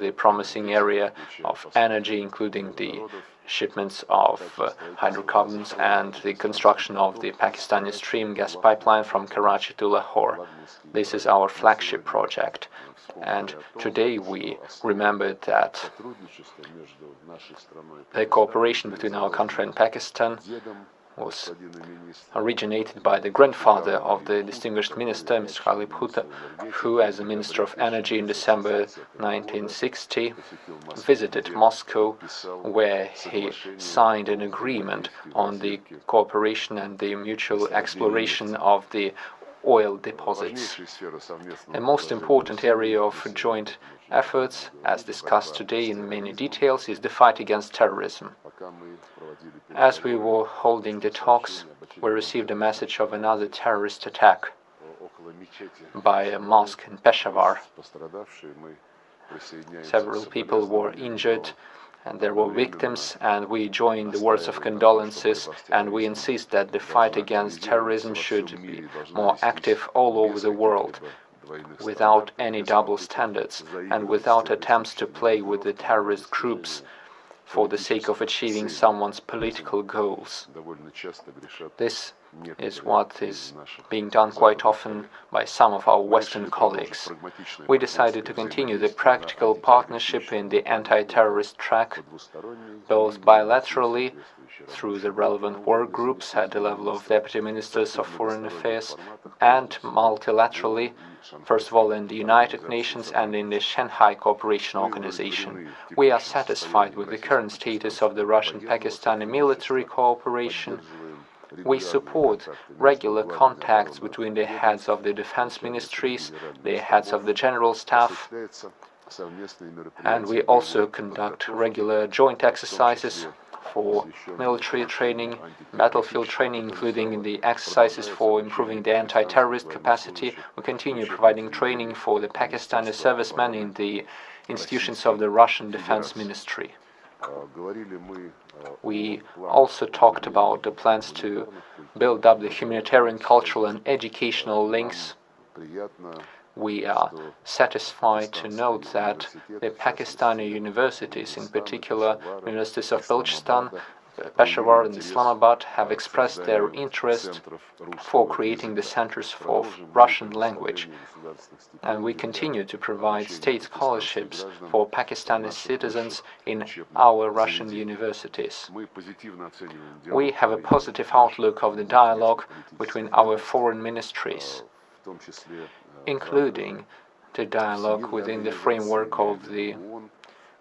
the promising area of energy, including the shipments of hydrocarbons and the construction of the Pakistani stream gas pipeline from Karachi to Lahore. This is our flagship project. And today we remember that the cooperation between our country and Pakistan was originated by the grandfather of the distinguished minister, Mr. Bhutto, who, as a Minister of Energy in December 1960, visited Moscow, where he signed an agreement on the cooperation and the mutual exploration of the oil deposits. A most important area of joint efforts, as discussed today in many details, is the fight against terrorism. As we were holding the talks, we received a message of another terrorist attack by a mosque in Peshawar. Several people were injured and there were victims, and we join the words of condolences, and we insist that the fight against terrorism should be more active all over the world, without any double standards and without attempts to play with the terrorist groups for the sake of achieving someone's political goals. This is what is being done quite often by some of our Western colleagues. We decided to continue the practical partnership in the anti-terrorist track, both bilaterally through the relevant work groups at the level of Deputy Ministers of Foreign Affairs, and multilaterally, first of all in the United Nations and in the Shanghai Cooperation Organization. We are satisfied with the current status of the Russian-Pakistani military cooperation. We support regular contacts between the heads of the defense ministries, the heads of the general staff, and we also conduct regular joint exercises for military training, battlefield training, including the exercises for improving the anti-terrorist capacity. We continue providing training for the Pakistani servicemen in the institutions of the Russian Defense Ministry. We also talked about the plans to build up the humanitarian, cultural and educational links. We are satisfied to note that the Pakistani universities, in particular universities of Balochistan, Peshawar and Islamabad, have expressed their interest for creating the centers for Russian language. And we continue to provide state scholarships for Pakistani citizens in our Russian universities. We have a positive outlook of the dialogue between our foreign ministries, including the dialogue within the framework of the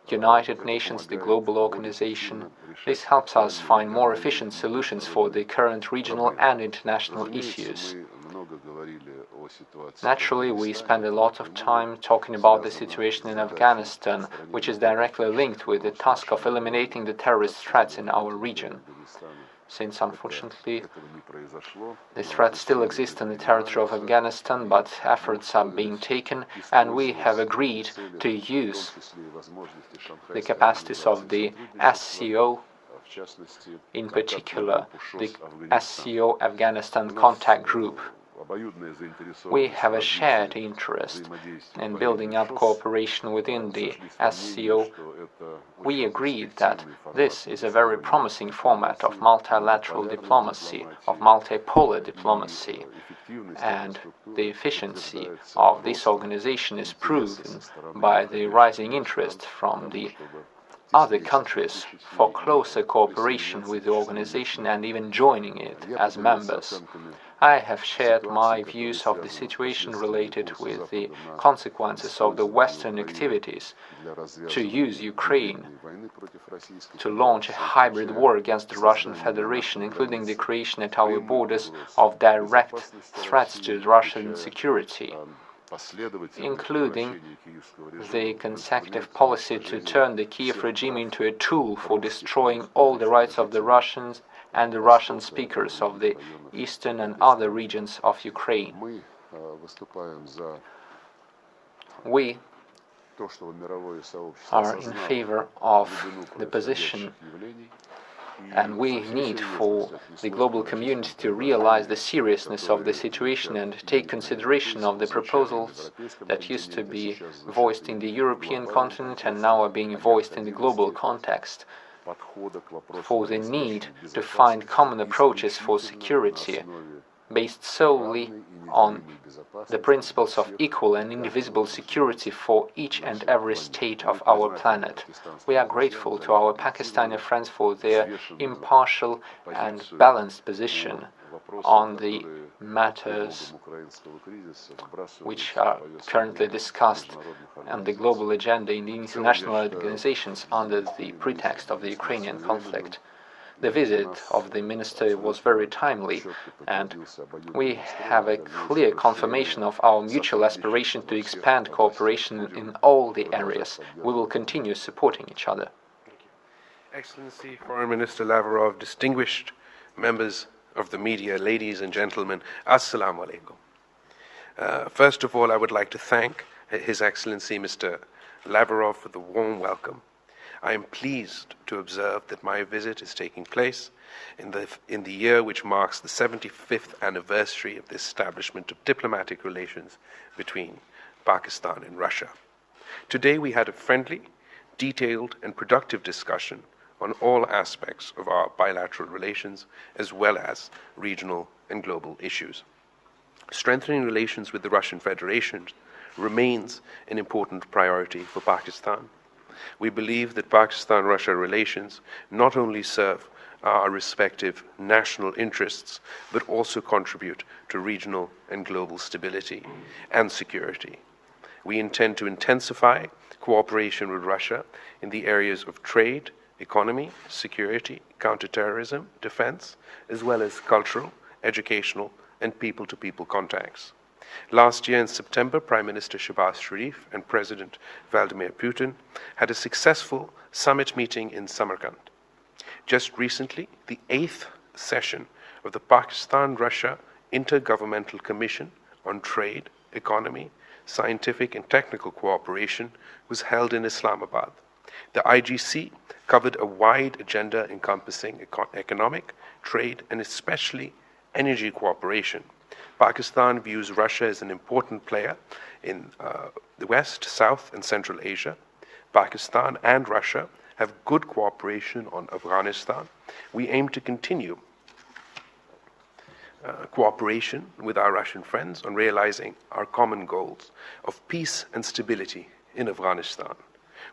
United Nations, the global organization. This helps us find more efficient solutions for the current regional and international issues. Naturally, we spend a lot of time talking about the situation in Afghanistan, which is directly linked with the task of eliminating the terrorist threats in our region. Since, unfortunately, the threat still exists in the territory of Afghanistan, but efforts are being taken, and we have agreed to use the capacities of the SCO, in particular the SCO Afghanistan Contact Group. We have a shared interest in building up cooperation within the SCO. We agreed that this is a very promising format of multilateral diplomacy, of multipolar diplomacy, and the efficiency of this organization is proven by the rising interest from the other countries for closer cooperation with the organization and even joining it as members. I have shared my views of the situation related with the consequences of the Western activities to use Ukraine to launch a hybrid war against the Russian Federation, including the creation at our borders of direct threats to Russian security, including the consecutive policy to turn the Kiev regime into a tool for destroying all the rights of the Russians and the Russian speakers of the eastern and other regions of Ukraine. We are in favor of the position And we need for the global community to realize the seriousness of the situation and take consideration of the proposals that used to be voiced in the European continent and now are being voiced in the global context, for the need to find common approaches for security based solely on the principles of equal and indivisible security for each and every state of our planet. We are grateful to our Pakistani friends for their impartial and balanced position on the matters which are currently discussed on the global agenda in the international organizations under the pretext of the Ukrainian conflict. The visit of the minister was very timely, and we have a clear confirmation of our mutual aspiration to expand cooperation in all the areas. We will continue supporting each other. Excellency, Foreign Minister Lavrov, distinguished members of the media, ladies and gentlemen, Assalamu alaikum. First of all, I would like to thank His Excellency Mr. Lavrov for the warm welcome. I am pleased to observe that my visit is taking place in the year which marks the 75th anniversary of the establishment of diplomatic relations between Pakistan and Russia. Today we had a friendly, detailed and productive discussion on all aspects of our bilateral relations as well as regional and global issues. Strengthening relations with the Russian Federation remains an important priority for Pakistan. We believe that Pakistan-Russia relations not only serve our respective national interests, but also contribute to regional and global stability and security. We intend to intensify cooperation with Russia in the areas of trade, economy, security, counterterrorism, defense, as well as cultural, educational, and people-to-people contacts. Last year in September, Prime Minister Shehbaz Sharif and President Vladimir Putin had a successful summit meeting in Samarkand. Just recently, the 8th session of the Pakistan-Russia Intergovernmental Commission on Trade, Economy, Scientific and Technical Cooperation was held in Islamabad. The IGC covered a wide agenda encompassing economic, trade, and especially energy cooperation. Pakistan views Russia as an important player in the West, South, and Central Asia. Pakistan and Russia have good cooperation on Afghanistan. We aim to continue cooperation with our Russian friends on realizing our common goals of peace and stability in Afghanistan.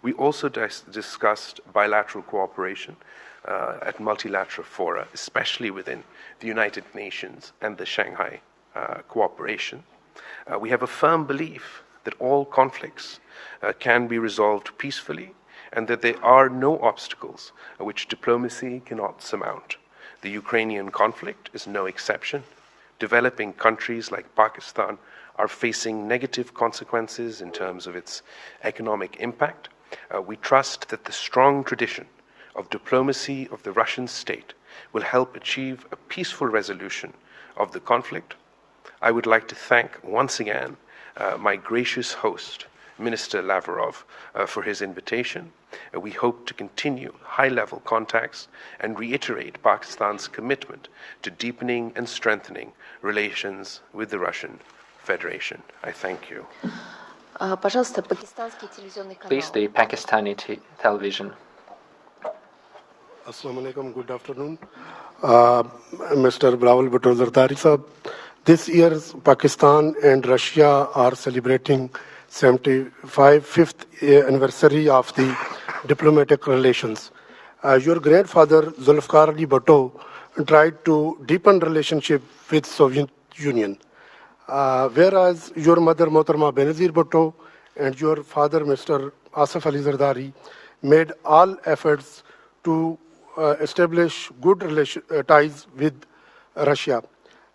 We also discussed bilateral cooperation at multilateral fora, especially within the United Nations and the Shanghai cooperation. We have a firm belief that all conflicts can be resolved peacefully and that there are no obstacles which diplomacy cannot surmount. The Ukrainian conflict is no exception. Developing countries like Pakistan are facing negative consequences in terms of its economic impact. We trust that the strong tradition of diplomacy of the Russian state will help achieve a peaceful resolution of the conflict. I would like to thank once again my gracious host, Minister Lavrov, for his invitation. We hope to continue high-level contacts and reiterate Pakistan's commitment to deepening and strengthening relations with the Russian Federation. I thank you. Please, the Pakistani television. Assalamu alaikum, good afternoon. Mr. Bilawal, Bhutto, Zardari sahab, this year Pakistan and Russia are celebrating 75th anniversary of the diplomatic relations. Your grandfather, Zulfikar Ali Bhutto, tried to deepen relationship with Soviet Union, whereas your mother, Mohtarma Benazir Bhutto, and your father, Mr. Asif Ali Zardari, made all efforts to establish good ties with Russia.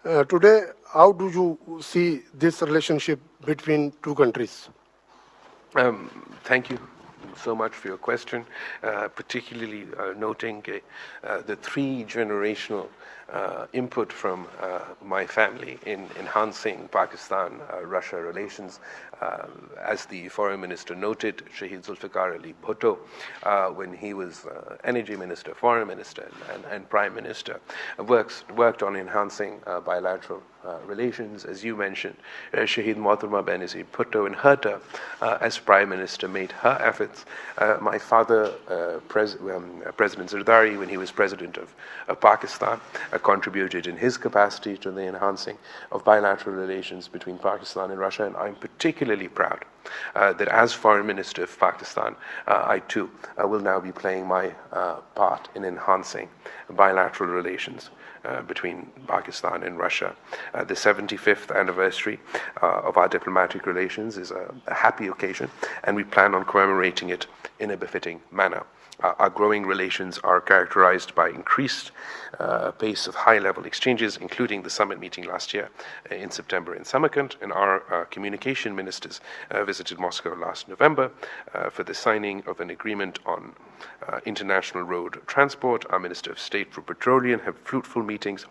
Today, how do you see this relationship between two countries? Thank you so much for your question, particularly noting the three-generational input from my family in enhancing Pakistan-Russia relations. As the Foreign Minister noted, Shahid Zulfikar Ali Bhutto, when he was Energy Minister, Foreign Minister, and Prime Minister, worked on enhancing bilateral relations. As you mentioned, Shahid Mohtarma Benazir Bhutto, in her term as Prime Minister, made her efforts. My father, President Zardari, when he was President of Pakistan, contributed in his capacity to the enhancing of bilateral relations between Pakistan and Russia, and I'm particularly proud that as Foreign Minister of Pakistan, I too will now be playing my part in enhancing bilateral relations between Pakistan and Russia. The 75th anniversary of our diplomatic relations is a happy occasion, and we plan on commemorating it in a befitting manner. Our growing relations are characterized by increased pace of high-level exchanges, including the summit meeting last year in September in Samarkand, and our communication ministers visited Moscow last November for the signing of an agreement on international road transport. Our Minister of State for Petroleum had fruitful meetings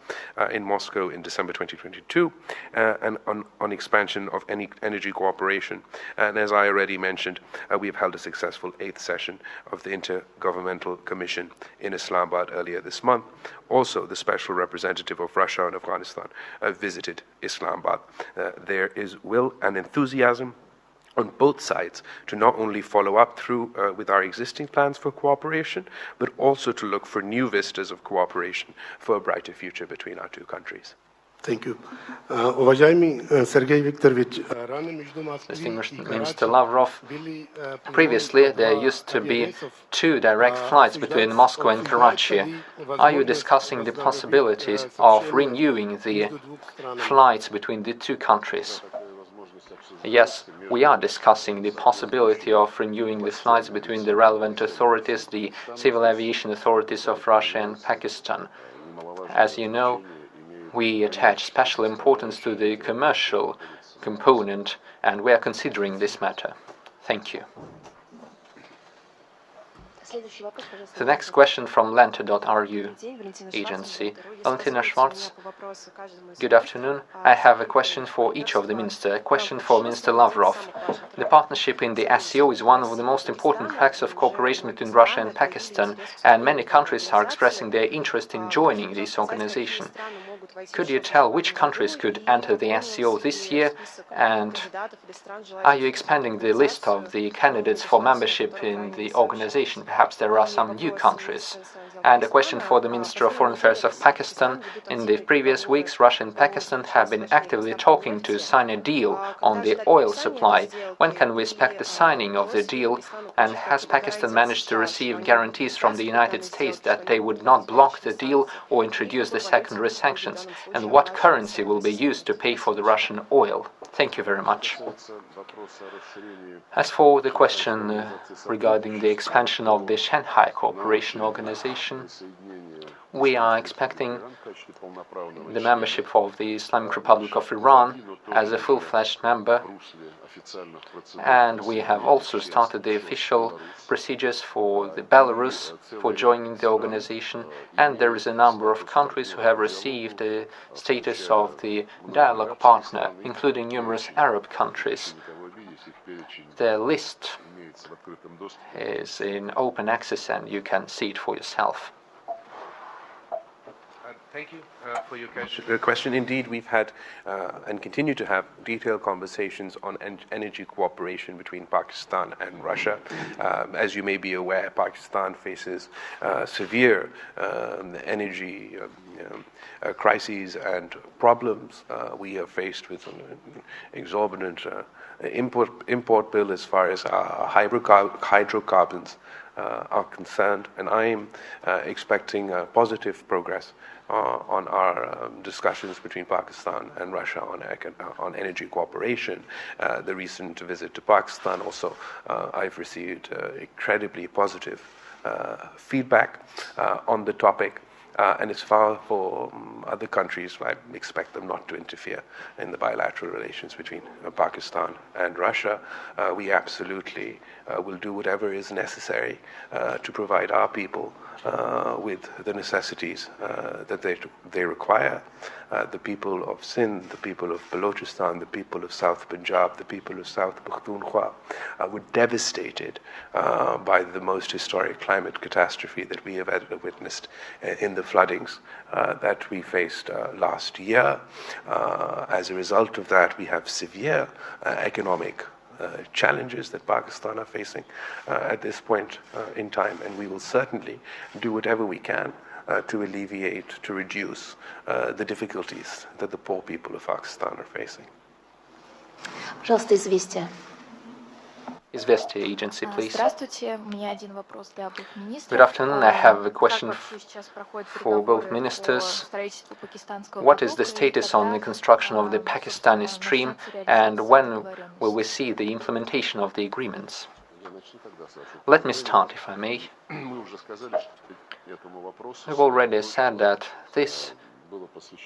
in Moscow in December 2022 and on expansion of energy cooperation. And as I already mentioned, we have held a successful 8th session of the Intergovernmental Commission in Islamabad earlier this month. Also, the special representative of Russia and Afghanistan visited Islamabad. There is will and enthusiasm on both sides to not only follow up through with our existing plans for cooperation, but also to look for new vistas of cooperation for a brighter future between our two countries. Thank you. Уважаемый Sergei Viktorovich, Distinguished Minister Lavrov, previously there used to be 2 direct flights between Moscow and Karachi. Are you discussing the possibilities of renewing the flights between the 2 countries? Yes, we are discussing the possibility of renewing the flights between the relevant authorities, the civil aviation authorities of Russia and Pakistan. As you know, we attach special importance to the commercial component, and we are considering this matter. Thank you. The next question from Lenta.ru agency. Valentina Schwartz. Good afternoon. I have a question for each of the ministers. A question for Minister Lavrov. The partnership in the SCO is one of the most important tracks of cooperation between Russia and Pakistan, and many countries are expressing their interest in joining this organization. Could you tell which countries could enter the SCO this year, and are you expanding the list of the candidates for membership in the organization? Perhaps there are some new countries. And a question for the Minister of Foreign Affairs of Pakistan. In the previous weeks, Russia and Pakistan have been actively talking to sign a deal on the oil supply. When can we expect the signing of the deal? And has Pakistan managed to receive guarantees from the United States that they would not block the deal or introduce the secondary sanctions? And what currency will be used to pay for the Russian oil? Thank you very much. As for the question regarding the expansion of the Shanghai Cooperation Organization, we are expecting the membership of the Islamic Republic of Iran as a full-fledged member, and we have also started the official procedures for the Belarus for joining the organization, and there is a number of countries who have received the status of the dialogue partner, including numerous Arab countries. The list is in open access and you can see it for yourself. Thank you for your question. Indeed, we've had and continue to have detailed conversations on energy cooperation between Pakistan and Russia. As you may be aware, Pakistan faces severe energy crises and problems. We are faced with an exorbitant import bill as far as hydrocarbons are concerned, and I am expecting positive progress on our discussions between Pakistan and Russia on energy cooperation. The recent visit to Pakistan also, I've received incredibly positive feedback on the topic. And it's far for other countries. I expect them not to interfere in the bilateral relations between Pakistan and Russia. We absolutely will do whatever is necessary to provide our people with the necessities that they require. The people of Sindh, the people of Balochistan, the people of South Punjab, the people of South Pakhtunkhwa were devastated by the most historic climate catastrophe that we have ever witnessed in the floodings that we faced last year. As a result of that, we have severe economic challenges that Pakistan are facing at this point in time, and we will certainly do whatever we can to alleviate, to reduce the difficulties that the poor people of Pakistan are facing. Пожалуйста, известия. Известия agency, please. Здравствуйте, у меня один вопрос для обоих министров. Good afternoon. I have a question for both ministers. What is the status on the construction of the Pakistani stream, and when will we see the implementation of the agreements? Let me start, if I may. We've already said that this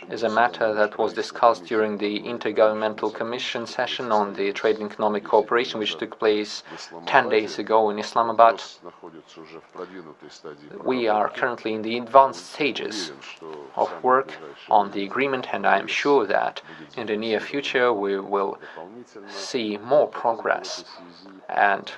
is a matter that was discussed during the Intergovernmental Commission session on the Trade and Economic Cooperation, which took place 10 days ago in Islamabad. We are currently in the advanced stages of work on the agreement, and I am sure that in the near future we will see more progress. And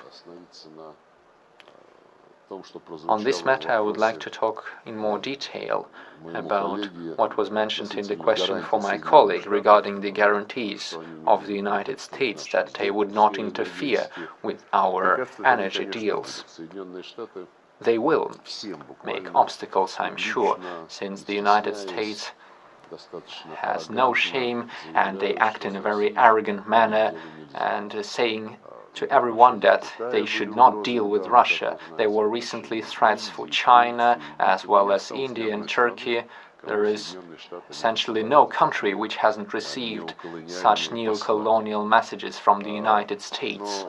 on this matter, I would like to talk in more detail about what was mentioned in the question for my colleague regarding the guarantees of the United States that they would not interfere with our energy deals. They will make obstacles, I'm sure, since the United States has no shame and they act in a very arrogant manner and saying to everyone that they should not deal with Russia. There were recently threats for China as well as India and Turkey. There is essentially no country which hasn't received such neo-colonial messages from the United States.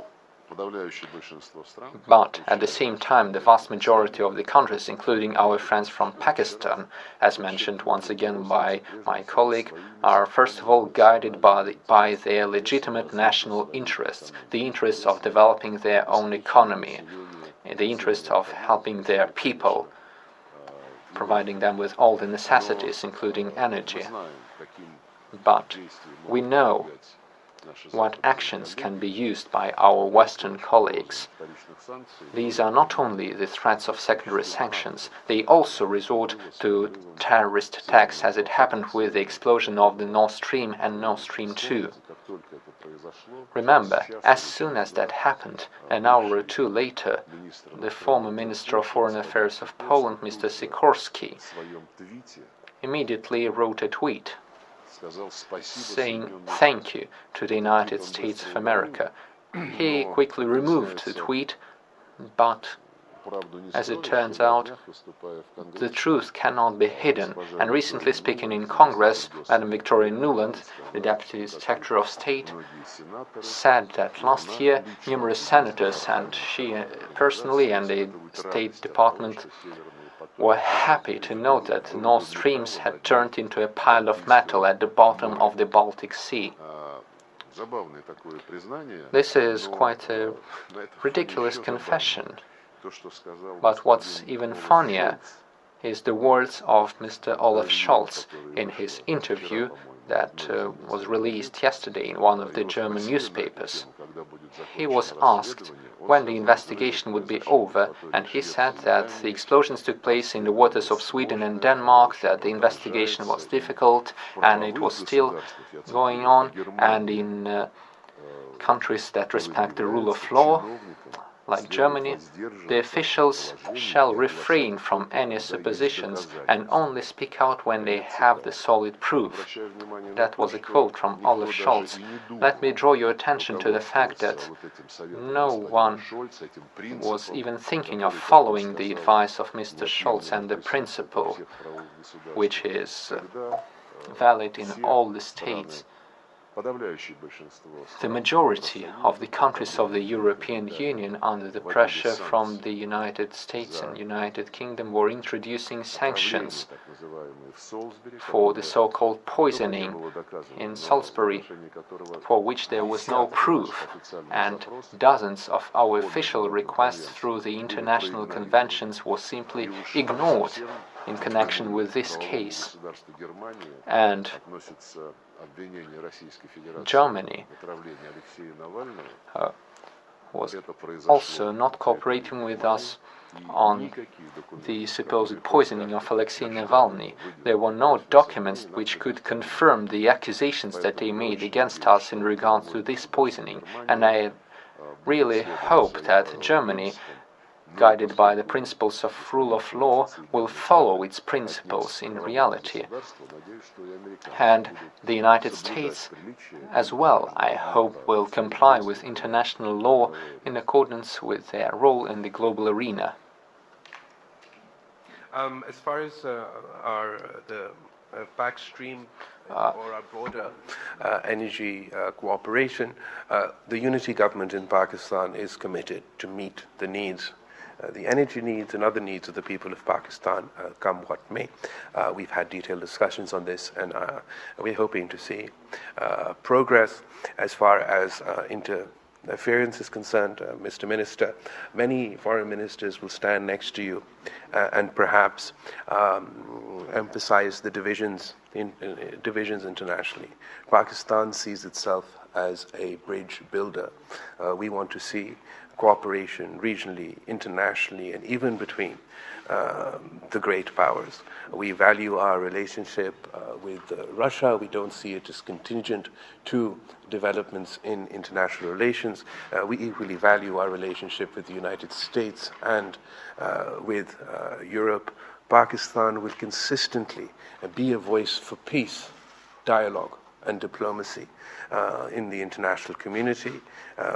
But at the same time, the vast majority of the countries, including our friends from Pakistan, as mentioned once again by my colleague, are first of all guided by their legitimate national interests, the interests of developing their own economy, the interest of helping their people, providing them with all the necessities, including energy. But we know what actions can be used by our Western colleagues. These are not only the threats of secondary sanctions, they also resort to terrorist attacks, as it happened with the explosion of the Nord Stream and Nord Stream 2. Remember, as soon as that happened, an hour or two later, the former Minister of Foreign Affairs of Poland, Mr. Sikorski, immediately wrote a tweet saying thank you to the United States of America. He quickly removed the tweet, but as it turns out, the truth cannot be hidden. And recently speaking in Congress, Madam Victoria Nuland, the Deputy Secretary of State, said that last year numerous senators and she personally and the State Department were happy to note that the Nord Streams had turned into a pile of metal at the bottom of the Baltic Sea. This is quite a ridiculous confession, but what's even funnier is the words of Mr. Olaf Scholz in his interview that was released yesterday in one of the German newspapers. He was asked when the investigation would be over, and he said that the explosions took place in the waters of Sweden and Denmark, that the investigation was difficult and it was still going on, and in countries that respect the rule of law, like Germany, the officials shall refrain from any suppositions and only speak out when they have the solid proof. That was a quote from Olaf Scholz. Let me draw your attention to the fact that no one was even thinking of following the advice of Mr. Scholz and the principle, which is valid in all the states, The majority of the countries of the European Union, under the pressure from the United States and United Kingdom, were introducing sanctions for the so-called poisoning in Salisbury, for which there was no proof, and dozens of our official requests through the international conventions were simply ignored in connection with this case. And Germany was also not cooperating with us on the supposed poisoning of Alexei Navalny. There were no documents which could confirm the accusations that they made against us in regard to this poisoning, and I really hope that Germany, guided by the principles of rule of law, will follow its principles in reality. And the United States as well, I hope, will comply with international law in accordance with their role in the global arena. As far as the backstream or our broader energy cooperation, the unity government in Pakistan is committed to meet the needs, the energy needs and other needs of the people of Pakistan, come what may. We've had detailed discussions on this, and we're hoping to see progress as far as interference is concerned. Mr. Minister, many foreign ministers will stand next to you and perhaps emphasize the divisions internationally. Pakistan sees itself as a bridge builder. We want to see cooperation regionally, internationally, and even between the great powers. We value our relationship with Russia. We don't see it as contingent to developments in international relations. We equally value our relationship with the United States and with Europe. Pakistan will consistently be a voice for peace, dialogue, and diplomacy in the international community.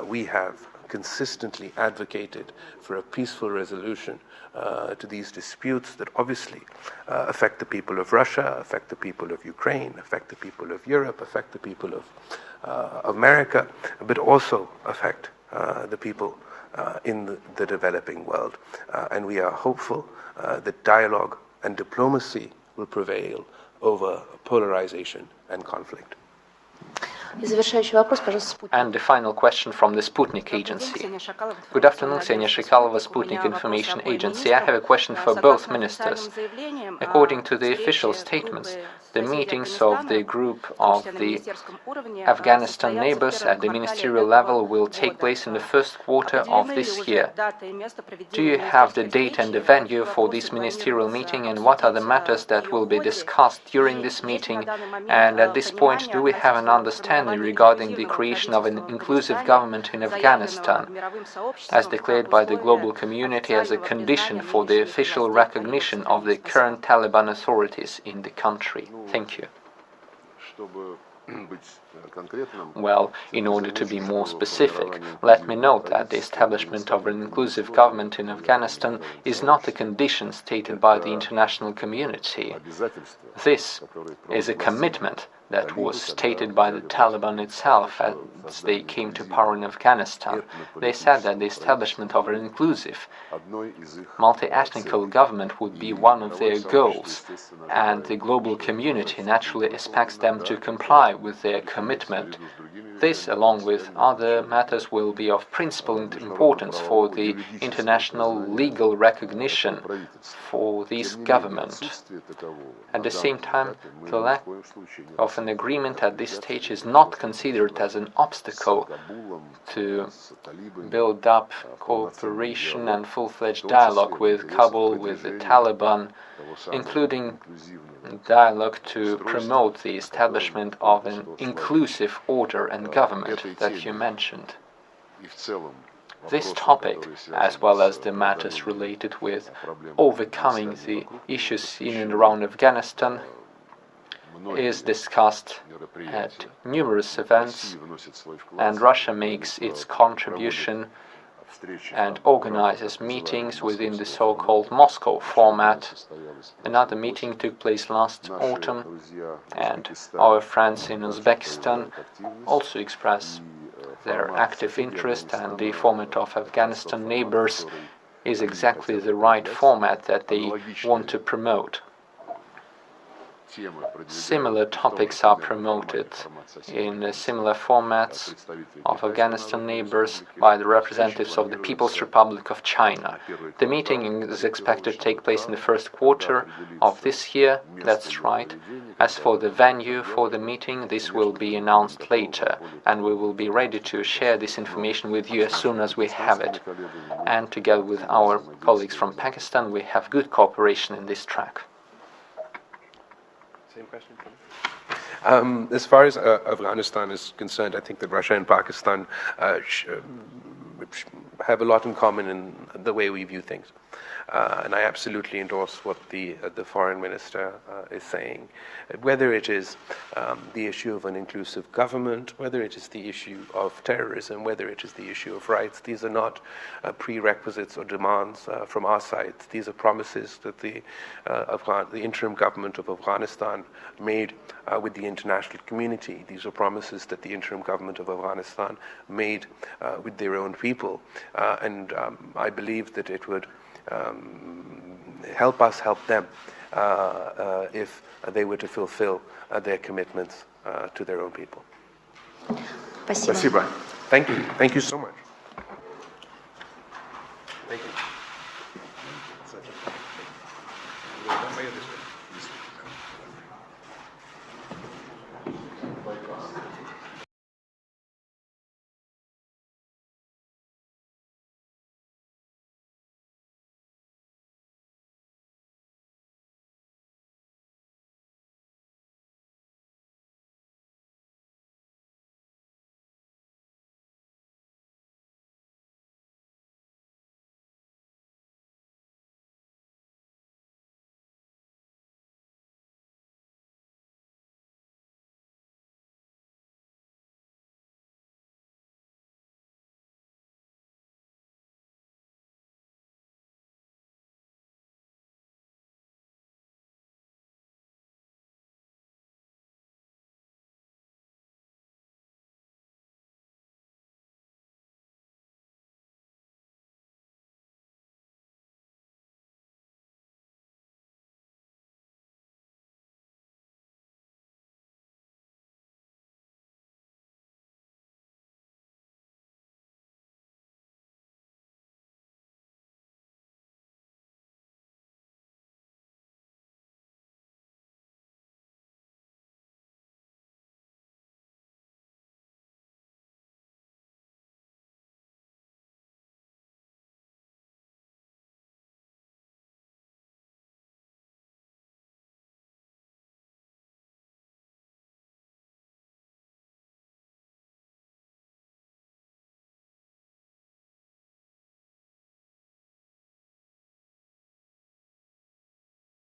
We have consistently advocated for a peaceful resolution to these disputes that obviously affect the people of Russia, affect the people of Ukraine, affect the people of Europe, affect the people of America, but also affect the people in the developing world. And we are hopeful that dialogue and diplomacy will prevail over polarization and conflict. And the final question from the Sputnik agency. Good afternoon, Ksenia Shikalova, Sputnik Information Agency. I have a question for both ministers. According to the official statements, the meetings of the group of the Afghanistan neighbors at the ministerial level will take place in the first quarter of this year. Do you have the date and the venue for this ministerial meeting, and what are the matters that will be discussed during this meeting? And at this point, do we have an understanding regarding the creation of an inclusive government in Afghanistan, as declared by the global community as a condition for the official recognition of the current Taliban authorities in the country? Thank you. Well, in order to be more specific, let me note that the establishment of an inclusive government in Afghanistan is not a condition stated by the international community. This is a commitment that was stated by the Taliban itself as they came to power in Afghanistan. They said that the establishment of an inclusive, multi-ethnical government would be one of their goals, and the global community naturally expects them to comply with their commitment. This, along with other matters, will be of principal importance for the international legal recognition for this government. At the same time, the lack of an agreement at this stage is not considered as an obstacle to build up cooperation and full-fledged dialogue with Kabul, with the Taliban, including dialogue to promote the establishment of an inclusive order and government that you mentioned. This topic, as well as the matters related with overcoming the issues in and around Afghanistan, is discussed at numerous events, and Russia makes its contribution and organizes meetings within the so-called Moscow format Another meeting took place last autumn, and our friends in Uzbekistan also express their active interest, and the format of Afghanistan neighbors is exactly the right format that they want to promote. Similar topics are promoted in similar formats of Afghanistan neighbors by the representatives of the People's Republic of China. The meeting is expected to take place in the first quarter of this year, that's right. As for the venue for the meeting, this will be announced later, and we will be ready to share this information with you as soon as we have it. And together with our colleagues from Pakistan, we have good cooperation in this track. Same question for you. As far as Afghanistan is concerned, I think that Russia and Pakistan have a lot in common in the way we view things. And I absolutely endorse what the foreign minister is saying. Whether it is the issue of an inclusive government, whether it is the issue of terrorism, whether it is the issue of rights, these are not prerequisites or demands from our side. These are promises that the interim government of Afghanistan made with the international community. These are promises that the interim government of Afghanistan made with their own people. And I believe that it would help us help them if they were to fulfill their commitments to their own people. Спасибо. Thank you. Thank you so much. Thank you.